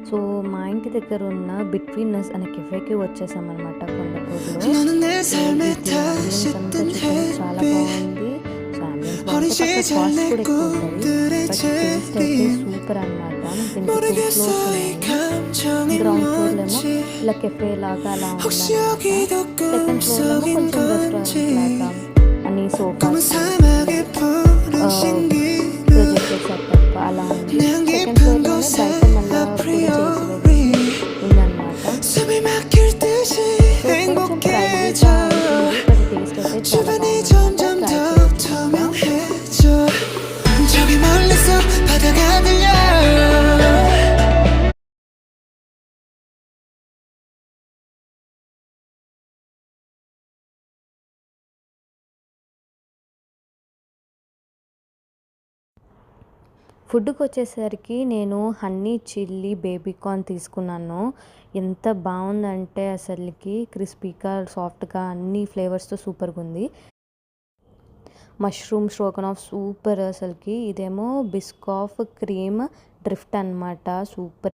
So మా ఇంటి దగ్గర ఉన్న బిట్వీనస్ అనే కెఫేకి వచ్చేసామన్నమాట కొండపూర్లో. సో ఇది అంబియన్స్ అంతా చూడడానికి చాలా బాగుంది. సో అంబియన్స్ బాగుంటే కాస్త కాస్ట్ కూడా ఎక్కువ ఉంటుంది. బట్ టేస్ట్ అయితే సూపర్ అనమాట. దీనికి 2 ఫ్లోర్స్ ఉన్నాయి. గ్రౌండ్ ఫ్లోర్లో ఏమో ఇలా కెఫే లాగా అలా ఉందన్నమాట. సెకండ్ ఫ్లోర్లో ఏమో కొంచెం రెస్టారెంట్ లాగా అన్ని సోఫాస్ ప్రొజెక్టర్ సెటప్ అలా ఉంది. సెకండ్ ఫ్లోర్లోనే బయట మళ్ళీ పూజ చేసేది ఉందన్నమాట. సో కొంచెం ప్రైవేట్గా ఉంటుంది, బట్ టేస్ట్ అయితే చాలా బాగుందన్నమాట. ట్రై చేయండి. ఫుడ్‌కి వచ్చేసరికి నేను హనీ చిల్లీ బేబీ కార్న్ తీసుకున్నాను. ఎంత బావుందంటే అసలకి క్రిస్పీగా, సాఫ్ట్‌గా అన్ని ఫ్లేవర్స్‌తో సూపర్‌గుంది. మష్రూమ్ స్ట్రోగనాఫ్ సూపర్ అసలకి. ఇదేమో బిస్కాఫ్ క్రీమ్ డ్రిఫ్ట్ అనమాట. సూపర్